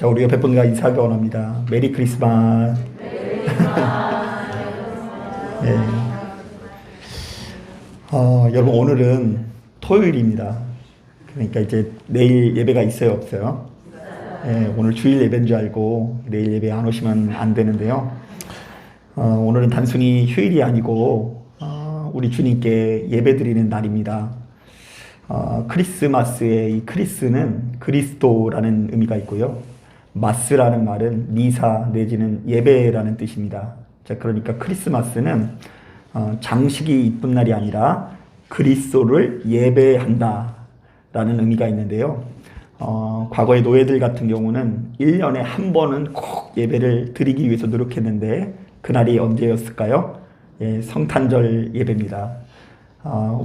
자, 우리 옆에 분과 인사하기 원합니다. 메리 크리스마스. 네. 여러분, 오늘은 토요일입니다. 그러니까 이제 내일 예배가 있어요, 없어요? 네, 오늘 주일 예배인 줄 알고 내일 예배 안 오시면 안 되는데요. 오늘은 단순히 휴일이 아니고 우리 주님께 예배 드리는 날입니다. 크리스마스의 이 크리스는 그리스도라는 의미가 있고요. 마스라는 말은 미사 내지는 예배라는 뜻입니다. 자, 그러니까 크리스마스는 장식이 이쁜 날이 아니라 그리스도를 예배한다 라는 의미가 있는데요. 과거의 노예들 같은 경우는 1년에 한 번은 꼭 예배를 드리기 위해서 노력했는데 그날이 언제였을까요? 예, 성탄절 예배입니다.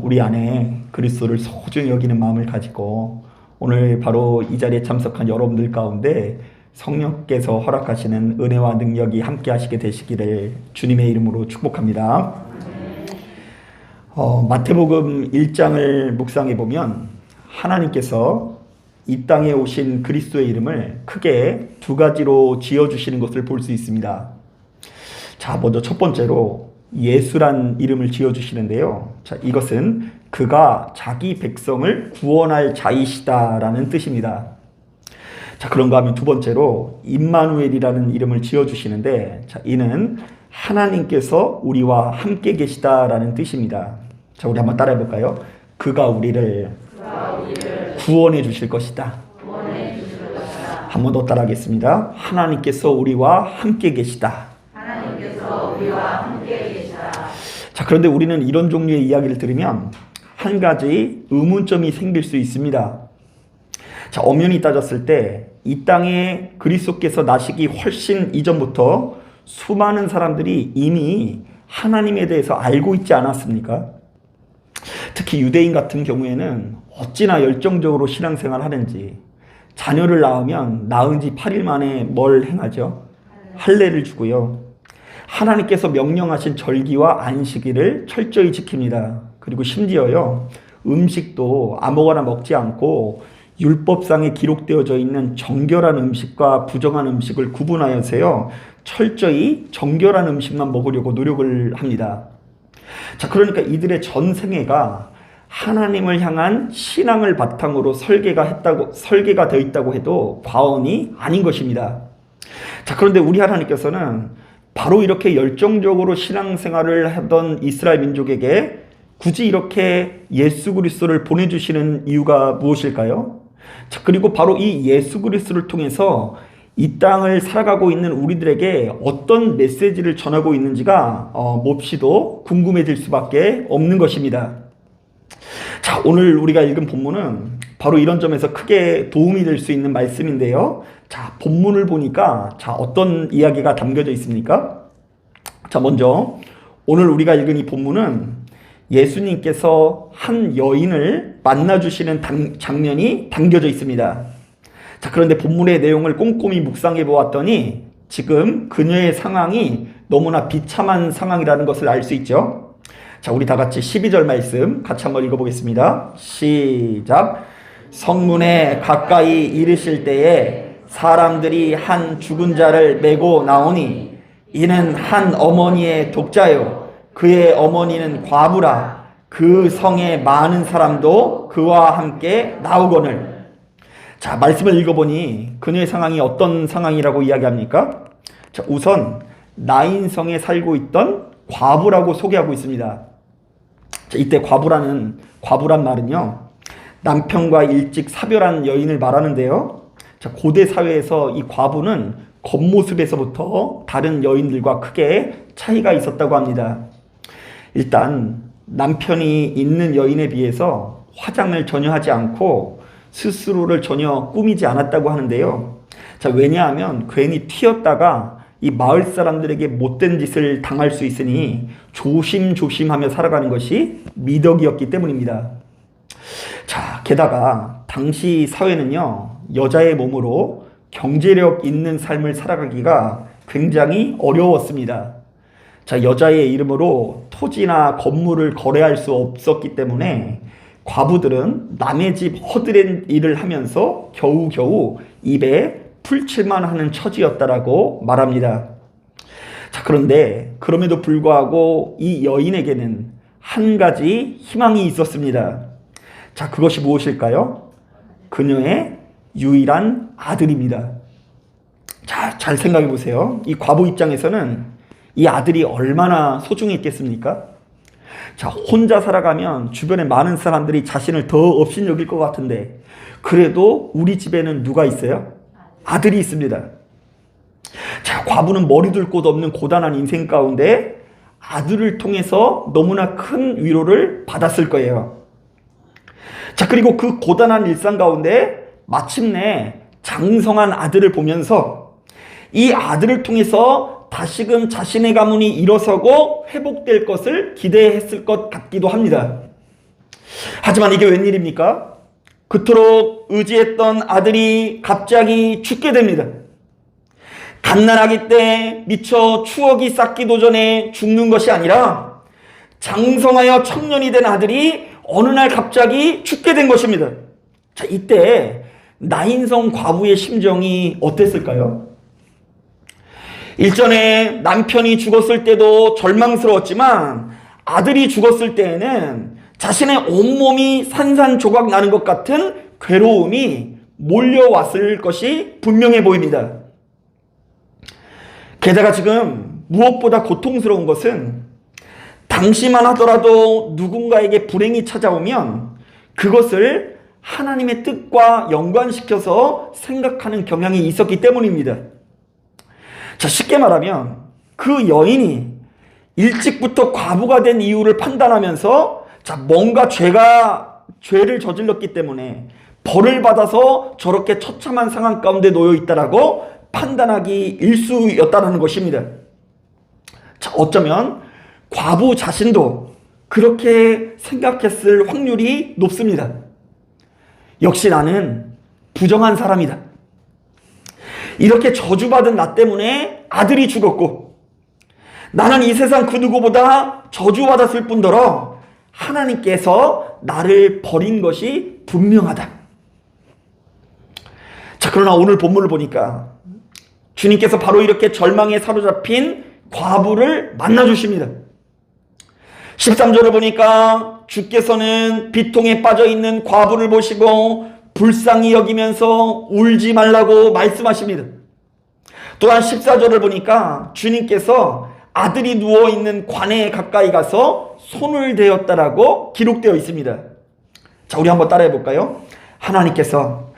우리 안에 그리스도를 소중히 여기는 마음을 가지고 오늘 바로 이 자리에 참석한 여러분들 가운데 성령께서 허락하시는 은혜와 능력이 함께 하시게 되시기를 주님의 이름으로 축복합니다. 마태복음 1장을 묵상해 보면 하나님께서 이 땅에 오신 그리스도의 이름을 크게 두 가지로 지어주시는 것을 볼 수 있습니다. 자, 먼저 첫 번째로 예수란 이름을 지어주시는데요. 자, 이것은 그가 자기 백성을 구원할 자이시다라는 뜻입니다. 자, 그런가 하면 두 번째로 임마누엘이라는 이름을 지어주시는데, 자, 이는 하나님께서 우리와 함께 계시다라는 뜻입니다. 자, 우리 한번 따라해 볼까요? 그가 우리를 구원해 주실 것이다. 한 번 더 따라하겠습니다. 하나님께서 우리와 함께 계시다. 자, 그런데 우리는 이런 종류의 이야기를 들으면 한 가지 의문점이 생길 수 있습니다. 자, 엄연히 따졌을 때 이 땅에 그리스도께서 나시기 훨씬 이전부터 수많은 사람들이 이미 하나님에 대해서 알고 있지 않았습니까? 특히 유대인 같은 경우에는 어찌나 열정적으로 신앙생활 하는지, 자녀를 낳으면 낳은 지 8일 만에 뭘 행하죠? 할례를 주고요. 하나님께서 명령하신 절기와 안식일을 철저히 지킵니다. 그리고 심지어요, 음식도 아무거나 먹지 않고 율법상에 기록되어져 있는 정결한 음식과 부정한 음식을 구분하여서요, 철저히 정결한 음식만 먹으려고 노력을 합니다. 자, 그러니까 이들의 전 생애가 하나님을 향한 신앙을 바탕으로 설계가 되어 있다고 해도 과언이 아닌 것입니다. 자, 그런데 우리 하나님께서는 바로 이렇게 열정적으로 신앙생활을 하던 이스라엘 민족에게 굳이 이렇게 예수 그리스도를 보내주시는 이유가 무엇일까요? 자, 그리고 바로 이 예수 그리스도를 통해서 이 땅을 살아가고 있는 우리들에게 어떤 메시지를 전하고 있는지가 몹시도 궁금해질 수밖에 없는 것입니다. 자, 오늘 우리가 읽은 본문은 바로 이런 점에서 크게 도움이 될 수 있는 말씀인데요. 자, 본문을 보니까 자, 어떤 이야기가 담겨져 있습니까? 자, 먼저 오늘 우리가 읽은 이 본문은 예수님께서 한 여인을 만나주시는 장면이 담겨져 있습니다. 자, 그런데 본문의 내용을 꼼꼼히 묵상해 보았더니 지금 그녀의 상황이 너무나 비참한 상황이라는 것을 알 수 있죠. 자, 우리 다 같이 12절 말씀 같이 한번 읽어보겠습니다. 시작. 성문에 가까이 이르실 때에 사람들이 한 죽은 자를 메고 나오니 이는 한 어머니의 독자요 그의 어머니는 과부라. 그 성에 많은 사람도 그와 함께 나오거늘. 자, 말씀을 읽어보니 그녀의 상황이 어떤 상황이라고 이야기합니까? 자, 우선 나인성에 살고 있던 과부라고 소개하고 있습니다. 자, 이때 과부란 말은요, 남편과 일찍 사별한 여인을 말하는데요. 자, 고대 사회에서 이 과부는 겉모습에서부터 다른 여인들과 크게 차이가 있었다고 합니다. 일단 남편이 있는 여인에 비해서 화장을 전혀 하지 않고 스스로를 전혀 꾸미지 않았다고 하는데요. 자, 왜냐하면 괜히 튀었다가 이 마을 사람들에게 못된 짓을 당할 수 있으니 조심조심하며 살아가는 것이 미덕이었기 때문입니다. 자, 게다가 당시 사회는요, 여자의 몸으로 경제력 있는 삶을 살아가기가 굉장히 어려웠습니다. 자, 여자의 이름으로 토지나 건물을 거래할 수 없었기 때문에 과부들은 남의 집 허드렛 일을 하면서 겨우겨우 입에 풀칠만 하는 처지였다라고 말합니다. 자, 그런데 그럼에도 불구하고 이 여인에게는 한 가지 희망이 있었습니다. 자, 그것이 무엇일까요? 그녀의 유일한 아들입니다. 자, 잘 생각해 보세요. 이 과부 입장에서는 이 아들이 얼마나 소중했겠습니까? 자, 혼자 살아가면 주변에 많은 사람들이 자신을 더 업신여길 것 같은데, 그래도 우리 집에는 누가 있어요? 아들이 있습니다. 자, 과부는 머리 둘 곳 없는 고단한 인생 가운데 아들을 통해서 너무나 큰 위로를 받았을 거예요. 자, 그리고 그 고단한 일상 가운데 마침내 장성한 아들을 보면서 이 아들을 통해서 다시금 자신의 가문이 일어서고 회복될 것을 기대했을 것 같기도 합니다. 하지만 이게 웬일입니까? 그토록 의지했던 아들이 갑자기 죽게 됩니다. 갓난아기 때 미처 추억이 쌓기도 전에 죽는 것이 아니라 장성하여 청년이 된 아들이 어느 날 갑자기 죽게 된 것입니다. 자, 이때 나인성 과부의 심정이 어땠을까요? 일전에 남편이 죽었을 때도 절망스러웠지만 아들이 죽었을 때에는 자신의 온몸이 산산조각 나는 것 같은 괴로움이 몰려왔을 것이 분명해 보입니다. 게다가 지금 무엇보다 고통스러운 것은 당시만 하더라도 누군가에게 불행이 찾아오면 그것을 하나님의 뜻과 연관시켜서 생각하는 경향이 있었기 때문입니다. 자, 쉽게 말하면 그 여인이 일찍부터 과부가 된 이유를 판단하면서 자, 뭔가 죄를 저질렀기 때문에 벌을 받아서 저렇게 처참한 상황 가운데 놓여 있다라고 판단하기 일쑤였다는 것입니다. 자, 어쩌면 과부 자신도 그렇게 생각했을 확률이 높습니다. 역시 나는 부정한 사람이다. 이렇게 저주받은 나 때문에 아들이 죽었고 나는 이 세상 그 누구보다 저주받았을 뿐더러 하나님께서 나를 버린 것이 분명하다. 자, 그러나 오늘 본문을 보니까 주님께서 바로 이렇게 절망에 사로잡힌 과부를 만나주십니다. 13절을 보니까 주께서는 비통에 빠져있는 과부를 보시고 불쌍히 여기면서 울지 말라고 말씀하십니다. 또한 14절을 보니까 주님께서 아들이 누워있는 관에 가까이 가서 손을 대었다라고 기록되어 있습니다. 자, 우리 한번 따라해 볼까요? 하나님께서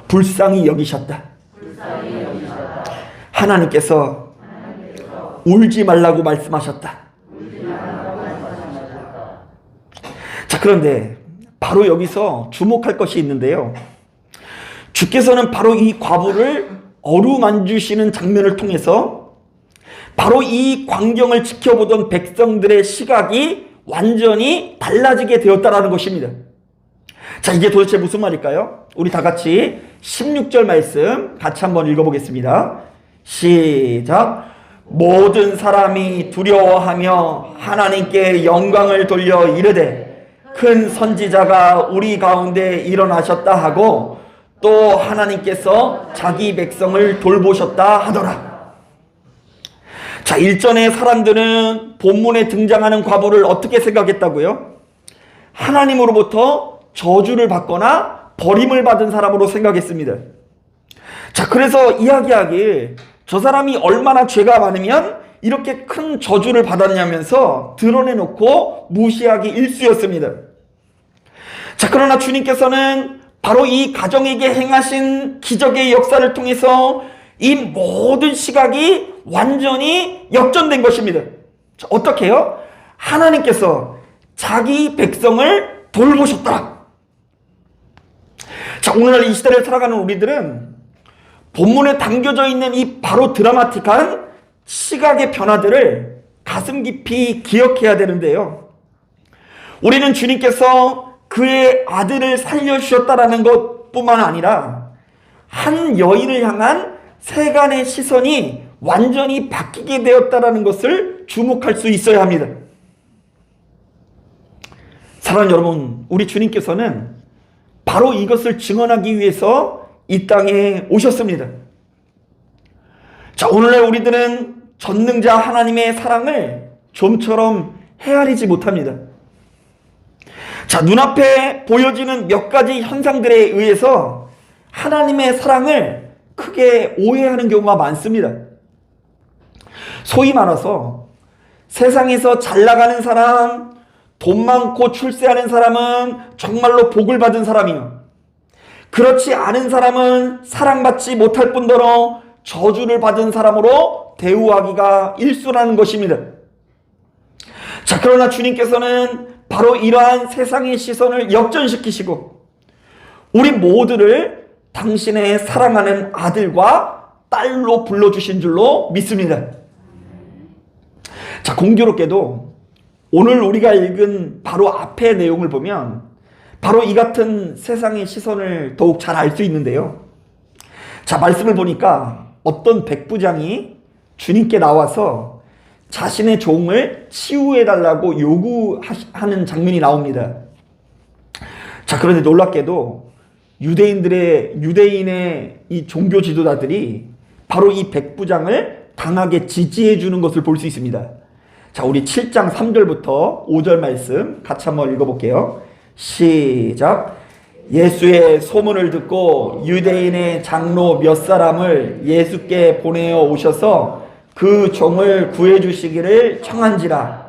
불쌍히 여기셨다. 하나님께서 울지 말라고 말씀하셨다. 자, 그런데 바로 여기서 주목할 것이 있는데요. 주께서는 바로 이 과부를 어루만지시는 장면을 통해서 바로 이 광경을 지켜보던 백성들의 시각이 완전히 달라지게 되었다는 것입니다. 자, 이게 도대체 무슨 말일까요? 우리 다 같이 16절 말씀 같이 한번 읽어보겠습니다. 시작. 모든 사람이 두려워하며 하나님께 영광을 돌려 이르되 큰 선지자가 우리 가운데 일어나셨다 하고 또 하나님께서 자기 백성을 돌보셨다 하더라. 자, 일전에 사람들은 본문에 등장하는 과부를 어떻게 생각했다고요? 하나님으로부터 저주를 받거나 버림을 받은 사람으로 생각했습니다. 자, 그래서 이야기하길 저 사람이 얼마나 죄가 많으면 이렇게 큰 저주를 받았냐면서 드러내놓고 무시하기 일쑤였습니다. 자, 그러나 주님께서는 바로 이 가정에게 행하신 기적의 역사를 통해서 이 모든 시각이 완전히 역전된 것입니다. 자, 어떻게 해요? 하나님께서 자기 백성을 돌보셨다. 자, 오늘날 이 시대를 살아가는 우리들은 본문에 담겨져 있는 이 바로 드라마틱한 시각의 변화들을 가슴 깊이 기억해야 되는데요. 우리는 주님께서 그의 아들을 살려주셨다라는 것뿐만 아니라 한 여인을 향한 세간의 시선이 완전히 바뀌게 되었다라는 것을 주목할 수 있어야 합니다. 사랑하는 여러분, 우리 주님께서는 바로 이것을 증언하기 위해서 이 땅에 오셨습니다. 자, 오늘날 우리들은 전능자 하나님의 사랑을 좀처럼 헤아리지 못합니다. 자, 눈앞에 보여지는 몇 가지 현상들에 의해서 하나님의 사랑을 크게 오해하는 경우가 많습니다. 소위 말해서 세상에서 잘 나가는 사람, 돈 많고 출세하는 사람은 정말로 복을 받은 사람이요, 그렇지 않은 사람은 사랑받지 못할 뿐더러 저주를 받은 사람으로 대우하기가 일쑤라는 것입니다. 자, 그러나 주님께서는 바로 이러한 세상의 시선을 역전시키시고 우리 모두를 당신의 사랑하는 아들과 딸로 불러주신 줄로 믿습니다. 자, 공교롭게도 오늘 우리가 읽은 바로 앞의 내용을 보면 바로 이 같은 세상의 시선을 더욱 잘 알 수 있는데요. 자, 말씀을 보니까 어떤 백부장이 주님께 나와서 자신의 종을 치유해달라고 요구하는 장면이 나옵니다. 자, 그런데 놀랍게도 유대인의 이 종교 지도자들이 바로 이 백부장을 강하게 지지해주는 것을 볼 수 있습니다. 자, 우리 7장 3절부터 5절 말씀 같이 한번 읽어볼게요. 시작. 예수의 소문을 듣고 유대인의 장로 몇 사람을 예수께 보내어 오셔서 그 종을 구해주시기를 청한지라.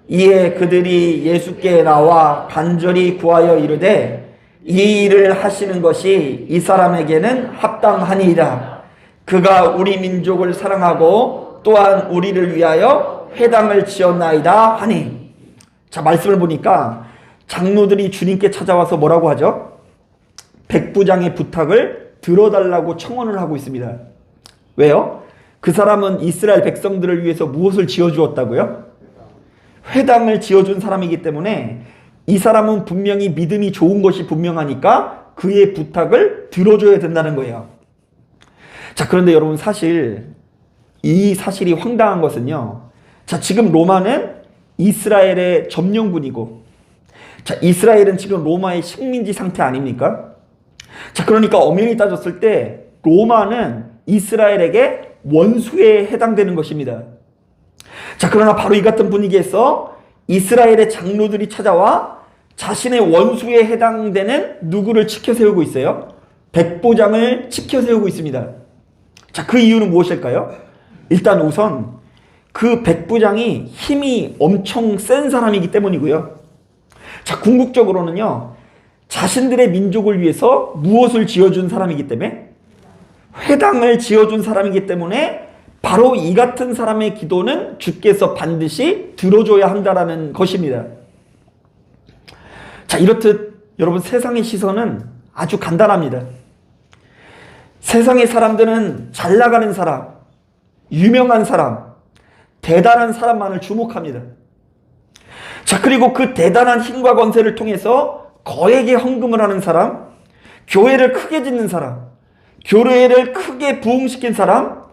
이에 그들이 예수께 나와 간절히 구하여 이르되 이 일을 하시는 것이 이 사람에게는 합당하니이다. 그가 우리 민족을 사랑하고 또한 우리를 위하여 회당을 지었나이다 하니. 자, 말씀을 보니까 장로들이 주님께 찾아와서 뭐라고 하죠? 백부장의 부탁을 들어달라고 청원을 하고 있습니다. 왜요? 그 사람은 이스라엘 백성들을 위해서 무엇을 지어주었다고요? 회당을 지어준 사람이기 때문에 이 사람은 분명히 믿음이 좋은 것이 분명하니까 그의 부탁을 들어줘야 된다는 거예요. 자, 그런데 여러분, 이 사실이 황당한 것은요, 자, 지금 로마는 이스라엘의 점령군이고, 자, 이스라엘은 지금 로마의 식민지 상태 아닙니까? 자, 그러니까 엄연히 따졌을 때 로마는 이스라엘에게 원수에 해당되는 것입니다. 자, 그러나 바로 이 같은 분위기에서 이스라엘의 장로들이 찾아와 자신의 원수에 해당되는 누구를 치켜세우고 있어요? 백부장을 치켜세우고 있습니다. 자, 그 이유는 무엇일까요? 일단 우선 그 백부장이 힘이 엄청 센 사람이기 때문이고요. 자, 궁극적으로는요, 자신들의 민족을 위해서 무엇을 지어준 사람이기 때문에, 회당을 지어준 사람이기 때문에 바로 이 같은 사람의 기도는 주께서 반드시 들어줘야 한다라는 것입니다. 자, 이렇듯 여러분, 세상의 시선은 아주 간단합니다. 세상의 사람들은 잘 나가는 사람, 유명한 사람, 대단한 사람만을 주목합니다. 자, 그리고 그 대단한 힘과 권세를 통해서 거액의 헌금을 하는 사람, 교회를 크게 짓는 사람, 교회를 크게 부흥시킨 사람,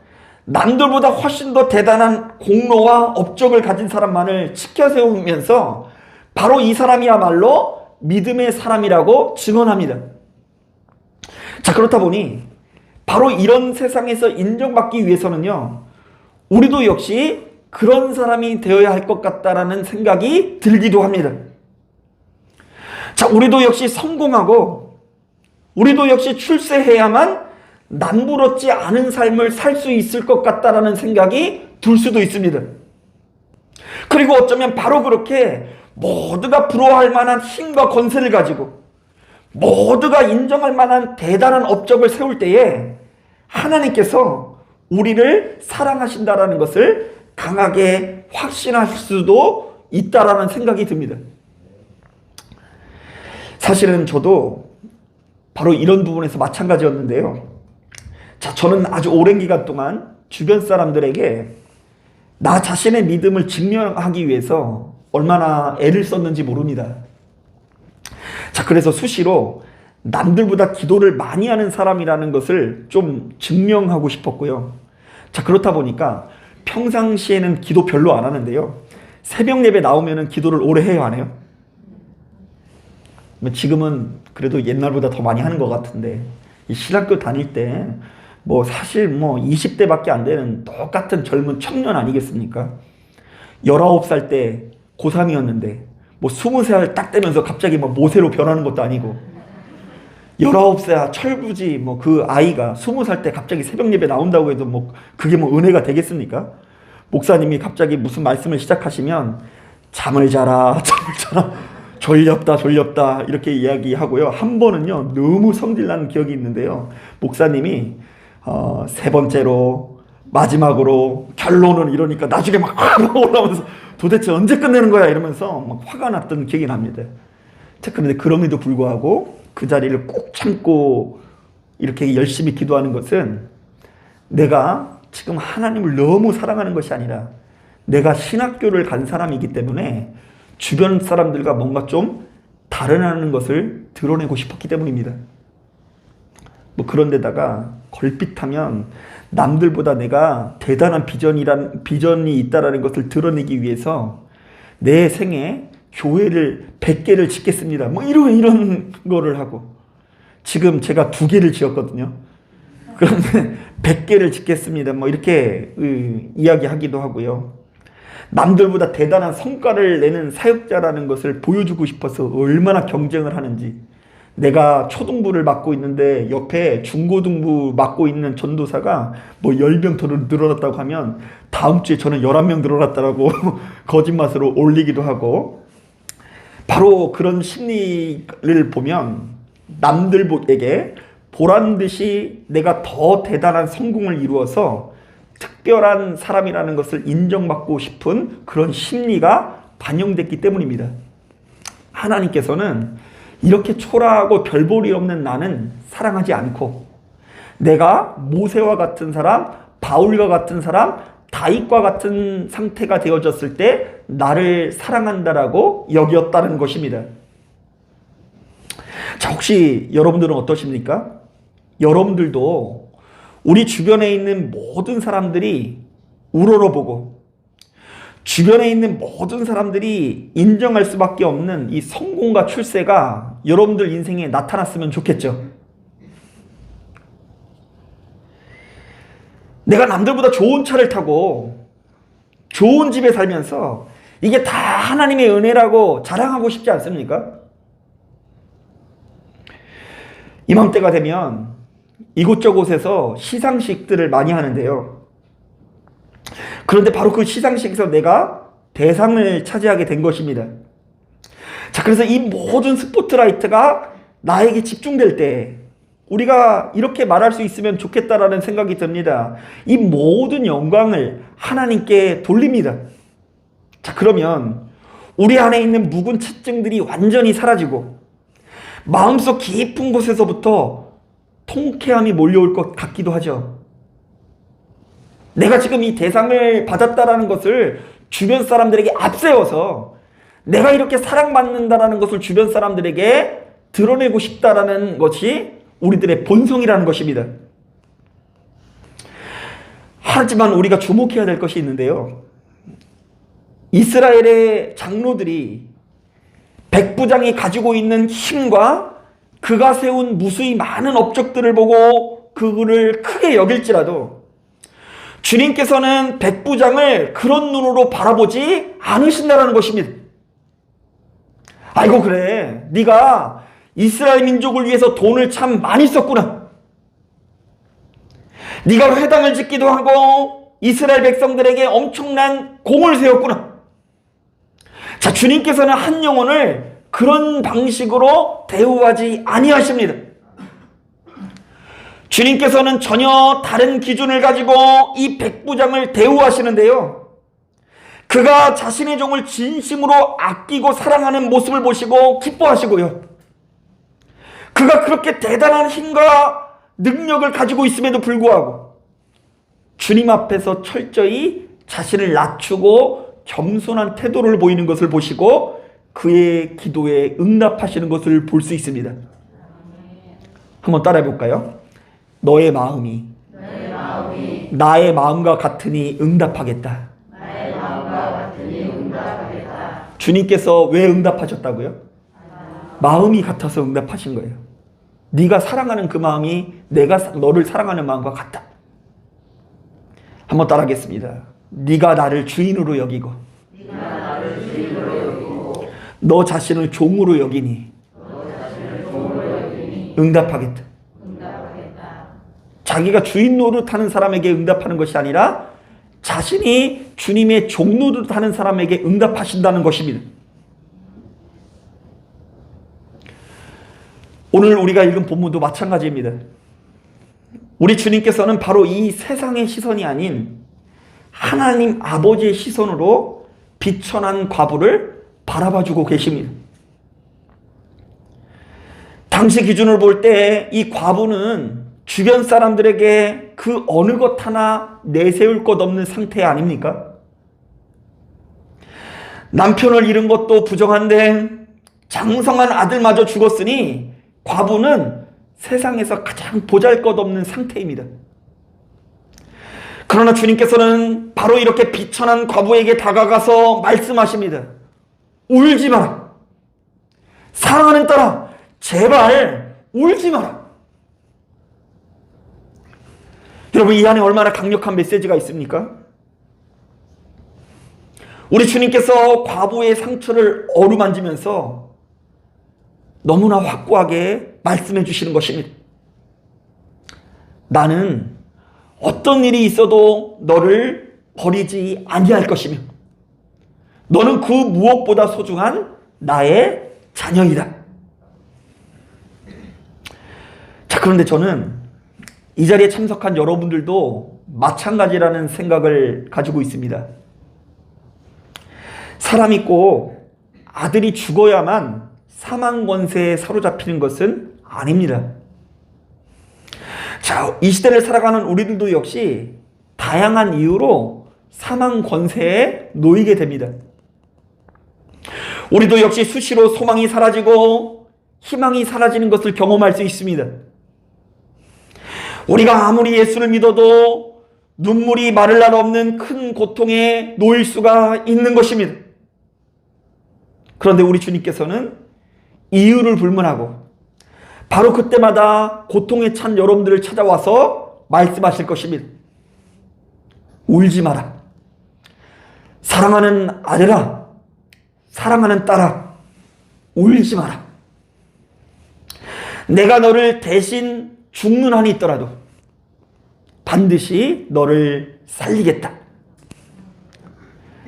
남들보다 훨씬 더 대단한 공로와 업적을 가진 사람만을 치켜세우면서 바로 이 사람이야말로 믿음의 사람이라고 증언합니다. 자, 그렇다 보니 바로 이런 세상에서 인정받기 위해서는요, 우리도 역시 그런 사람이 되어야 할 것 같다라는 생각이 들기도 합니다. 자, 우리도 역시 성공하고 우리도 역시 출세해야만 남부럽지 않은 삶을 살 수 있을 것 같다라는 생각이 들 수도 있습니다. 그리고 어쩌면 바로 그렇게 모두가 부러워할 만한 힘과 권세를 가지고 모두가 인정할 만한 대단한 업적을 세울 때에 하나님께서 우리를 사랑하신다라는 것을 강하게 확신할 수도 있다라는 생각이 듭니다. 사실은 저도 바로 이런 부분에서 마찬가지였는데요. 자, 저는 아주 오랜 기간 동안 주변 사람들에게 나 자신의 믿음을 증명하기 위해서 얼마나 애를 썼는지 모릅니다. 자, 그래서 수시로 남들보다 기도를 많이 하는 사람이라는 것을 좀 증명하고 싶었고요. 자, 그렇다 보니까 평상시에는 기도 별로 안 하는데요, 새벽 예배 나오면은 기도를 오래 해요, 안 해요? 지금은 그래도 옛날보다 더 많이 하는 것 같은데, 이 신학교 다닐 때 뭐 사실 뭐 20대밖에 안 되는 똑같은 젊은 청년 아니겠습니까? 19살 때 고3이었는데 뭐 20살 딱 되면서 갑자기 막 모세로 변하는 것도 아니고 19살 철부지 뭐 그 아이가 20살 때 갑자기 새벽 예배 나온다고 해도 뭐 그게 뭐 은혜가 되겠습니까? 목사님이 갑자기 무슨 말씀을 시작하시면 잠을 자라 잠을 자라 졸렵다 이렇게 이야기하고요. 한 번은요 너무 성질나는 기억이 있는데요. 목사님이 세 번째로 마지막으로 결론은 이러니까 나중에 막 올라오면서 도대체 언제 끝내는 거야 이러면서 막 화가 났던 기억이 납니다. 그런데 그럼에도 불구하고 그 자리를 꾹 참고 이렇게 열심히 기도하는 것은 내가 지금 하나님을 너무 사랑하는 것이 아니라 내가 신학교를 간 사람이기 때문에 주변 사람들과 뭔가 좀 다르다는 것을 드러내고 싶었기 때문입니다. 뭐 그런데다가 걸핏하면 남들보다 내가 대단한 비전이 있다라는 것을 드러내기 위해서 내 생에 교회를 100개를 짓겠습니다. 뭐 이런 거를 하고 지금 제가 2개를 지었거든요. 그런데 100개를 짓겠습니다. 뭐 이렇게 이야기하기도 하고요. 남들보다 대단한 성과를 내는 사역자라는 것을 보여주고 싶어서 얼마나 경쟁을 하는지. 내가 초등부를 맡고 있는데 옆에 중고등부 맡고 있는 전도사가 뭐 10명 더 늘어났다고 하면 다음 주에 저는 11명 늘어났다라고 거짓말으로 올리기도 하고, 바로 그런 심리를 보면 남들에게 보란듯이 내가 더 대단한 성공을 이루어서 특별한 사람이라는 것을 인정받고 싶은 그런 심리가 반영됐기 때문입니다. 하나님께서는 이렇게 초라하고 별볼이 없는 나는 사랑하지 않고, 내가 모세와 같은 사람, 바울과 같은 사람, 다윗과 같은 상태가 되어졌을 때 나를 사랑한다라고 여겼다는 것입니다. 자, 혹시 여러분들은 어떠십니까? 여러분들도 우리 주변에 있는 모든 사람들이 우러러보고 주변에 있는 모든 사람들이 인정할 수밖에 없는 이 성공과 출세가 여러분들 인생에 나타났으면 좋겠죠. 내가 남들보다 좋은 차를 타고 좋은 집에 살면서 이게 다 하나님의 은혜라고 자랑하고 싶지 않습니까? 이맘때가 되면 이곳저곳에서 시상식들을 많이 하는데요. 그런데 바로 그 시상식에서 내가 대상을 차지하게 된 것입니다. 자, 그래서 이 모든 스포트라이트가 나에게 집중될 때 우리가 이렇게 말할 수 있으면 좋겠다라는 생각이 듭니다. 이 모든 영광을 하나님께 돌립니다. 자, 그러면 우리 안에 있는 묵은 채증들이 완전히 사라지고 마음속 깊은 곳에서부터 통쾌함이 몰려올 것 같기도 하죠. 내가 지금 이 대상을 받았다라는 것을 주변 사람들에게 앞세워서 내가 이렇게 사랑받는다라는 것을 주변 사람들에게 드러내고 싶다라는 것이 우리들의 본성이라는 것입니다. 하지만 우리가 주목해야 될 것이 있는데요. 이스라엘의 장로들이 백부장이 가지고 있는 힘과 그가 세운 무수히 많은 업적들을 보고 그를 크게 여길지라도 주님께서는 백부장을 그런 눈으로 바라보지 않으신다는 것입니다. 아이고, 그래, 네가 이스라엘 민족을 위해서 돈을 참 많이 썼구나. 네가 회당을 짓기도 하고 이스라엘 백성들에게 엄청난 공을 세웠구나. 자, 주님께서는 한 영혼을 그런 방식으로 대우하지 아니하십니다. 주님께서는 전혀 다른 기준을 가지고 이 백부장을 대우하시는데요. 그가 자신의 종을 진심으로 아끼고 사랑하는 모습을 보시고 기뻐하시고요. 그가 그렇게 대단한 힘과 능력을 가지고 있음에도 불구하고 주님 앞에서 철저히 자신을 낮추고 겸손한 태도를 보이는 것을 보시고 그의 기도에 응답하시는 것을 볼 수 있습니다. 한번 따라해 볼까요? 너의 마음이 나의 마음과 같으니 응답하겠다. 주님께서 왜 응답하셨다고요? 마음이 같아서 응답하신 거예요. 네가 사랑하는 그 마음이 내가 너를 사랑하는 마음과 같다. 한번 따라하겠습니다. 네가 나를 주인으로 여기고 너 자신을 종으로 여기니 응답하겠다. 자기가 주인 노릇하는 사람에게 응답하는 것이 아니라 자신이 주님의 종 노릇하는 사람에게 응답하신다는 것입니다. 오늘 우리가 읽은 본문도 마찬가지입니다. 우리 주님께서는 바로 이 세상의 시선이 아닌 하나님 아버지의 시선으로 비천한 과부를 바라봐주고 계십니다. 당시 기준을 볼 때 이 과부는 주변 사람들에게 그 어느 것 하나 내세울 것 없는 상태 아닙니까? 남편을 잃은 것도 부정한데 장성한 아들마저 죽었으니 과부는 세상에서 가장 보잘것없는 상태입니다. 그러나 주님께서는 바로 이렇게 비천한 과부에게 다가가서 말씀하십니다. 울지 마라. 사랑하는 딸아, 제발 울지 마라. 여러분, 이 안에 얼마나 강력한 메시지가 있습니까? 우리 주님께서 과부의 상처를 어루만지면서 너무나 확고하게 말씀해 주시는 것입니다. 나는 어떤 일이 있어도 너를 버리지 아니할 것이며 너는 그 무엇보다 소중한 나의 자녀이다. 자, 그런데 저는 이 자리에 참석한 여러분들도 마찬가지라는 생각을 가지고 있습니다. 사람이 꼭 아들이 죽어야만 사망 권세에 사로잡히는 것은 아닙니다. 자, 이 시대를 살아가는 우리들도 역시 다양한 이유로 사망 권세에 놓이게 됩니다. 우리도 역시 수시로 소망이 사라지고 희망이 사라지는 것을 경험할 수 있습니다. 우리가 아무리 예수를 믿어도 눈물이 마를 날 없는 큰 고통에 놓일 수가 있는 것입니다. 그런데 우리 주님께서는 이유를 불문하고 바로 그때마다 고통에 찬 여러분들을 찾아와서 말씀하실 것입니다. 울지 마라. 사랑하는 아들아, 사랑하는 딸아, 울지 마라. 내가 너를 대신 죽는 한이 있더라도 반드시 너를 살리겠다.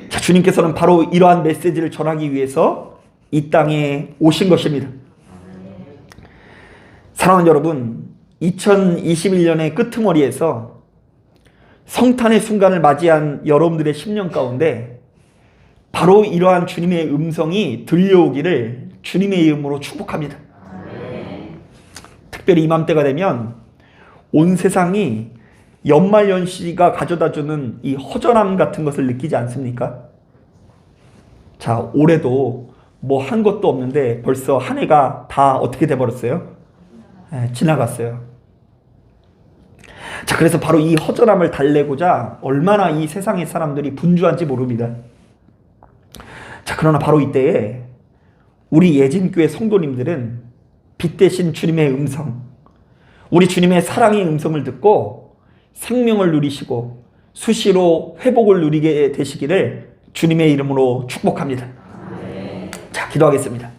자, 주님께서는 바로 이러한 메시지를 전하기 위해서 이 땅에 오신 것입니다. 사랑하는 여러분, 2021년의 끄트머리에서 성탄의 순간을 맞이한 여러분들의 심령 가운데 바로 이러한 주님의 음성이 들려오기를 주님의 이름으로 축복합니다. 특별히 이맘때가 되면 온 세상이 연말연시가 가져다주는 이 허전함 같은 것을 느끼지 않습니까? 자, 올해도 뭐 한 것도 없는데 벌써 한 해가 다 어떻게 돼버렸어요? 지나갔어요. 자, 그래서 바로 이 허전함을 달래고자 얼마나 이 세상의 사람들이 분주한지 모릅니다. 자, 그러나 바로 이때에 우리 예진교회 성도님들은 빛 대신 주님의 음성, 우리 주님의 사랑의 음성을 듣고 생명을 누리시고 수시로 회복을 누리게 되시기를 주님의 이름으로 축복합니다. 자, 기도하겠습니다.